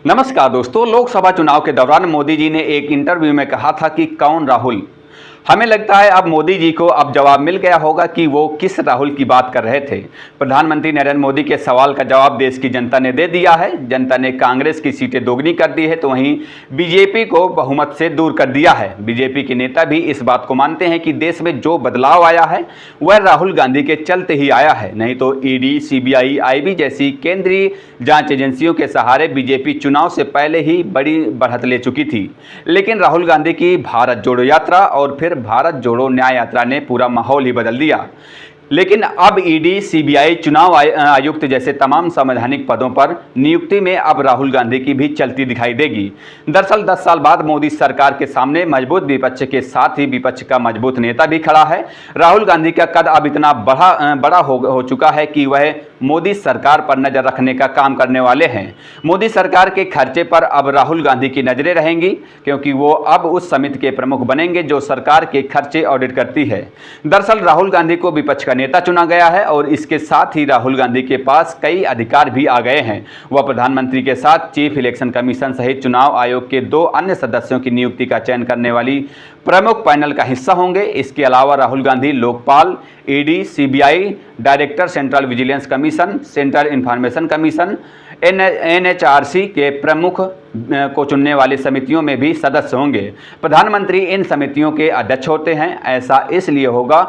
नमस्कार दोस्तों। लोकसभा चुनाव के दौरान मोदी जी ने एक इंटरव्यू में कहा था कि कौन राहुल। हमें लगता है अब मोदी जी को अब जवाब मिल गया होगा कि वो किस राहुल की बात कर रहे थे। प्रधानमंत्री नरेंद्र मोदी के सवाल का जवाब देश की जनता ने दे दिया है। जनता ने कांग्रेस की सीटें दोगुनी कर दी है तो वहीं बीजेपी को बहुमत से दूर कर दिया है। बीजेपी के नेता भी इस बात को मानते हैं कि देश में जो बदलाव आया है वह राहुल गांधी के चलते ही आया है, नहीं तो ईडी, सीबीआई, आईबी जैसी केंद्रीय जांच एजेंसियों के सहारे बीजेपी चुनाव से पहले ही बड़ी बढ़त ले चुकी थी। लेकिन राहुल गांधी की भारत जोड़ो यात्रा और फिर भारत जोड़ो न्याय यात्रा ने पूरा माहौल ही बदल दिया। लेकिन अब ईडी, सीबीआई, चुनाव आयुक्त जैसे तमाम संवैधानिक पदों पर नियुक्ति में अब राहुल गांधी की भी चलती दिखाई देगी। दरअसल 10 साल बाद मोदी सरकार के सामने मजबूत विपक्ष के साथ ही विपक्ष का मजबूत नेता भी खड़ा है। राहुल गांधी का कद अब इतना बड़ा हो चुका है कि वह मोदी सरकार पर नजर रखने का काम करने वाले हैं। मोदी सरकार के खर्चे पर अब राहुल गांधी की नजरें रहेंगी, क्योंकि वो अब उस समिति के प्रमुख बनेंगे जो सरकार के खर्चे ऑडिट करती है। दरअसल राहुल गांधी को विपक्ष का नेता चुना गया है और इसके साथ ही राहुल गांधी के पास कई अधिकार भी आ गए हैं। वह प्रधानमंत्री के साथ चीफ इलेक्शन कमीशन सहित चुनाव आयोग के 2 अन्य सदस्यों की नियुक्ति का चयन करने वाली प्रमुख पैनल का हिस्सा होंगे। इसके अलावा Rahul Gandhi Lokpal, ED, CBI, director central vigilance commission, central information commission, NHRC के प्रमुख को चुनने वाली समितियों में भी सदस्य होंगे। प्रधानमंत्री इन समितियों के अध्यक्ष होते हैं। ऐसा इसलिए होगा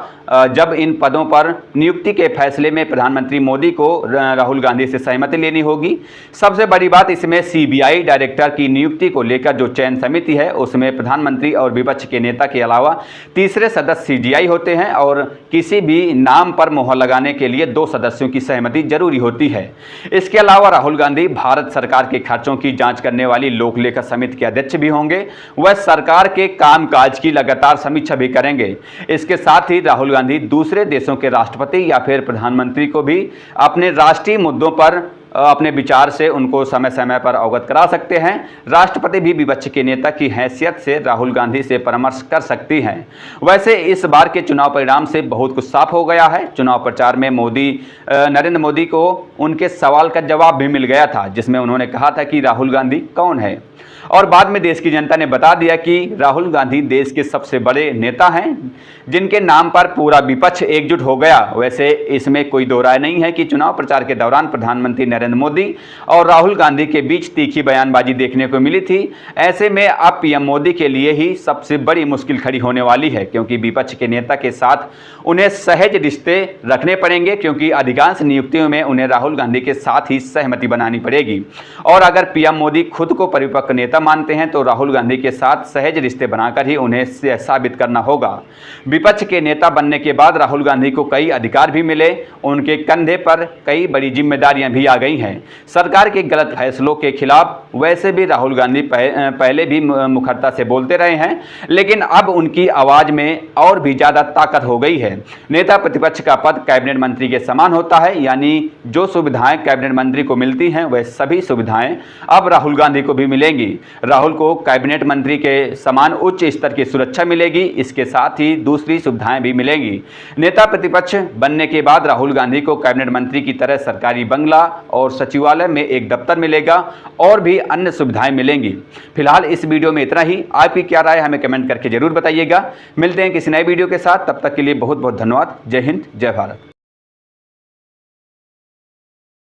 जब इन पदों पर नियुक्ति के फैसले में प्रधानमंत्री मोदी को राहुल गांधी से सहमति लेनी होगी। सबसे बड़ी बात इसमें सीबीआई डायरेक्टर की नियुक्ति को लेकर जो चयन समिति है उसमें प्रधानमंत्री और विपक्ष के नेता के अलावा तीसरे सदस्य सीजीआई होते हैं और किसी भी नाम पर मोहर लगाने के लिए 2 सदस्यों की सहमति जरूरी होती है। इसके अलावा राहुल गांधी भारत सरकार के खर्चों की जांच करने वाली लोक लेखा समिति के अध्यक्ष भी होंगे। वह सरकार के कामकाज की लगातार समीक्षा भी करेंगे। इसके साथ ही राहुल गांधी दूसरे देशों के राष्ट्रपति या फिर प्रधानमंत्री को भी अपने राष्ट्रीय मुद्दों पर अपने विचार से उनको समय समय पर अवगत करा सकते हैं। राष्ट्रपति भी विपक्ष के नेता की हैसियत से राहुल गांधी से परामर्श कर सकती हैं। वैसे इस बार के चुनाव परिणाम से बहुत कुछ साफ हो गया है। चुनाव प्रचार में नरेंद्र मोदी को उनके सवाल का जवाब भी मिल गया था, जिसमें उन्होंने कहा था कि राहुल गांधी कौन है, और बाद में देश की जनता ने बता दिया कि राहुल गांधी देश के सबसे बड़े नेता हैं जिनके नाम पर पूरा विपक्ष एकजुट हो गया। वैसे इसमें कोई दो राय नहीं है कि चुनाव प्रचार के दौरान प्रधानमंत्री नरेंद्र मोदी और राहुल गांधी के बीच तीखी बयानबाजी देखने को मिली थी। ऐसे में अब पीएम मोदी के लिए ही सबसे बड़ी मुश्किल खड़ी होने वाली है, क्योंकि विपक्ष के नेता के साथ उन्हें सहज रिश्ते रखने पड़ेंगे, क्योंकि अधिकांश नियुक्तियों में उन्हें राहुल गांधी के साथ ही सहमति बनानी पड़ेगी। और अगर पीएम मोदी खुद को परिपक्व नेता मानते हैं तो राहुल गांधी के साथ सहज रिश्ते बनाकर ही उन्हें साबित करना होगा। विपक्ष के नेता बनने के बाद राहुल गांधी को कई अधिकार भी मिले, उनके कंधे पर कई बड़ी जिम्मेदारियां भी आ गई हैं। सरकार के गलत फैसलों के खिलाफ वैसे भी राहुल गांधी पहले भी मुखरता से बोलते रहे हैं, लेकिन अब उनकी आवाज में और भी ज्यादा ताकत हो गई है। नेता प्रतिपक्ष का पद कैबिनेट मंत्री के समान होता है, यानी जो सुविधाएं कैबिनेट मंत्री को मिलती हैं वह सभी सुविधाएं अब राहुल गांधी को भी मिलेंगी। राहुल को कैबिनेट मंत्री के समान उच्च स्तर की सुरक्षा मिलेगी, इसके साथ ही दूसरी सुविधाएं भी मिलेंगी। नेता प्रतिपक्ष बनने के बाद राहुल गांधी को कैबिनेट मंत्री की तरह सरकारी बंगला और सचिवालय में एक दफ्तर मिलेगा और भी अन्य सुविधाएं मिलेंगी। फिलहाल इस वीडियो में इतना ही। आपकी क्या राय हमें कमेंट करके जरूर बताइएगा। मिलते हैं किसी नए वीडियो के साथ, तब तक के लिए बहुत बहुत धन्यवाद। जय हिंद, जय भारत।